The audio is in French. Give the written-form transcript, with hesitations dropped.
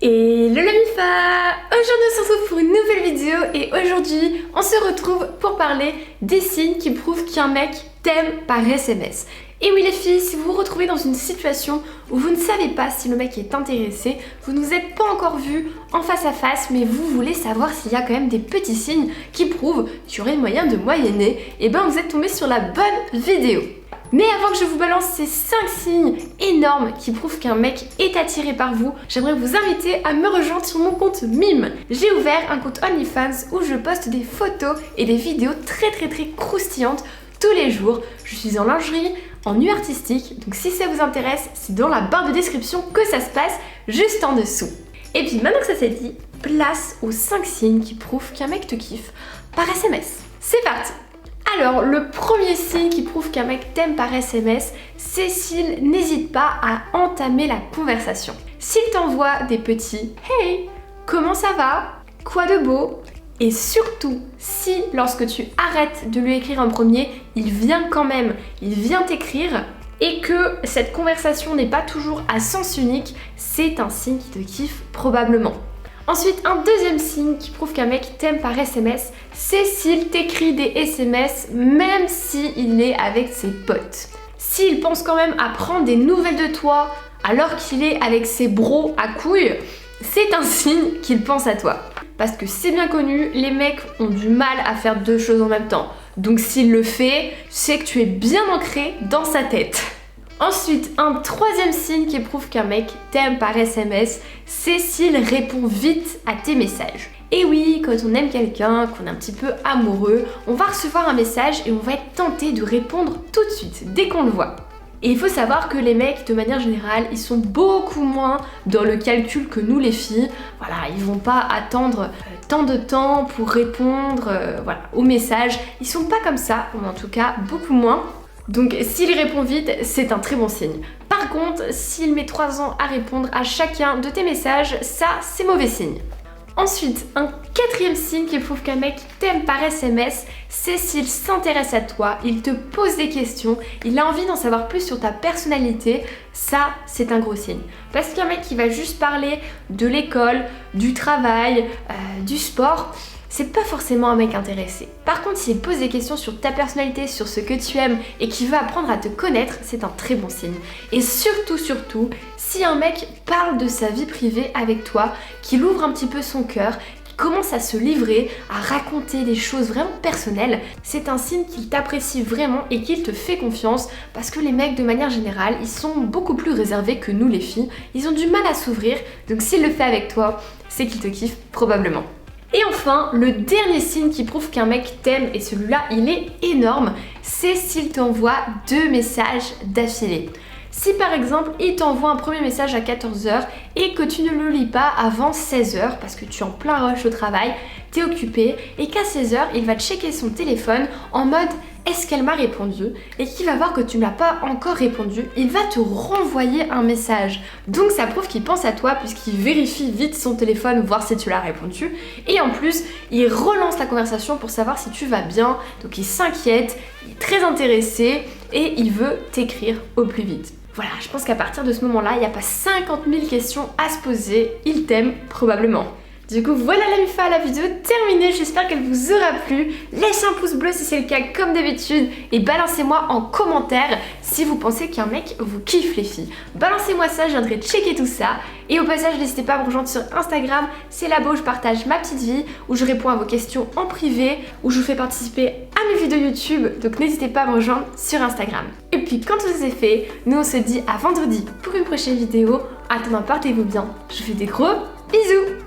Hello la MIFA! Aujourd'hui on se retrouve pour une nouvelle vidéo et aujourd'hui on se retrouve pour parler des signes qui prouvent qu'un mec t'aime par SMS. Et oui les filles, si vous vous retrouvez dans une situation où vous ne savez pas si le mec est intéressé, vous ne vous êtes pas encore vu en face à face, mais vous voulez savoir s'il y a quand même des petits signes qui prouvent qu'il y aurait moyen de moyenner, et ben vous êtes tombé sur la bonne vidéo. Mais avant que je vous balance ces 5 signes énormes qui prouvent qu'un mec est attiré par vous, j'aimerais vous inviter à me rejoindre sur mon compte Mime. J'ai ouvert un compte OnlyFans où je poste des photos et des vidéos très croustillantes tous les jours. Je suis en lingerie, en nu artistique, donc si ça vous intéresse, c'est dans la barre de description que ça se passe, juste en dessous. Et puis maintenant que ça s'est dit, place aux 5 signes qui prouvent qu'un mec te kiffe par SMS. C'est parti! Alors, le premier signe qui prouve qu'un mec t'aime par SMS, c'est s'il n'hésite pas à entamer la conversation. S'il t'envoie des petits « Hey, comment ça va? Quoi de beau ?» Et surtout, si lorsque tu arrêtes de lui écrire en premier, il vient quand même, il vient t'écrire et que cette conversation n'est pas toujours à sens unique, c'est un signe qui te kiffe probablement. Ensuite, un deuxième signe qui prouve qu'un mec t'aime par SMS, c'est s'il t'écrit des SMS même s'il est avec ses potes. S'il pense quand même à prendre des nouvelles de toi alors qu'il est avec ses bros à couilles, c'est un signe qu'il pense à toi. Parce que c'est bien connu, les mecs ont du mal à faire deux choses en même temps. Donc s'il le fait, c'est que tu es bien ancré dans sa tête. Ensuite, un troisième signe qui prouve qu'un mec t'aime par SMS, c'est s'il répond vite à tes messages. Et oui, quand on aime quelqu'un, qu'on est un petit peu amoureux, on va recevoir un message et on va être tenté de répondre tout de suite, dès qu'on le voit. Et il faut savoir que les mecs, de manière générale, ils sont beaucoup moins dans le calcul que nous les filles. Voilà, ils vont pas attendre tant de temps pour répondre aux messages. Ils sont pas comme ça, ou en tout cas beaucoup moins. Donc s'il répond vite, c'est un très bon signe. Par contre, s'il met 3 ans à répondre à chacun de tes messages, ça c'est mauvais signe. Ensuite, un quatrième signe qui prouve qu'un mec t'aime par SMS, c'est s'il s'intéresse à toi, il te pose des questions, il a envie d'en savoir plus sur ta personnalité, ça c'est un gros signe. Parce qu'un mec qui va juste parler de l'école, du travail, du sport, c'est pas forcément un mec intéressé. Par contre, s'il pose des questions sur ta personnalité, sur ce que tu aimes et qu'il veut apprendre à te connaître, c'est un très bon signe. Et surtout, si un mec parle de sa vie privée avec toi, qu'il ouvre un petit peu son cœur, qu'il commence à se livrer, à raconter des choses vraiment personnelles, c'est un signe qu'il t'apprécie vraiment et qu'il te fait confiance parce que les mecs, de manière générale, ils sont beaucoup plus réservés que nous les filles. Ils ont du mal à s'ouvrir, donc s'il le fait avec toi, c'est qu'il te kiffe probablement. Et enfin, le dernier signe qui prouve qu'un mec t'aime, et celui-là il est énorme, c'est s'il t'envoie 2 messages d'affilée. Si par exemple il t'envoie un premier message à 14h et que tu ne le lis pas avant 16h parce que tu es en plein rush au travail, t'es occupé et qu'à 16h il va checker son téléphone en mode est-ce qu'elle m'a répondu, et qu'il va voir que tu ne l'as pas encore répondu, il va te renvoyer un message. Donc ça prouve qu'il pense à toi puisqu'il vérifie vite son téléphone, voir si tu l'as répondu. Et en plus, il relance la conversation pour savoir si tu vas bien. Donc il s'inquiète, il est très intéressé et il veut t'écrire au plus vite. Voilà, je pense qu'à partir de ce moment-là, il n'y a pas 50 000 questions à se poser. Il t'aime probablement. Du coup, voilà la MIFA, la vidéo terminée, j'espère qu'elle vous aura plu. Laissez un pouce bleu si c'est le cas comme d'habitude et balancez-moi en commentaire si vous pensez qu'un mec vous kiffe les filles. Balancez-moi ça, je viendrai checker tout ça. Et au passage, n'hésitez pas à me rejoindre sur Instagram, c'est là-bas où je partage ma petite vie, où je réponds à vos questions en privé, où je vous fais participer à mes vidéos YouTube, donc n'hésitez pas à me rejoindre sur Instagram. Et puis quand tout ça c'est fait, nous on se dit à vendredi pour une prochaine vidéo. Attendant, portez-vous bien, je vous fais des gros bisous.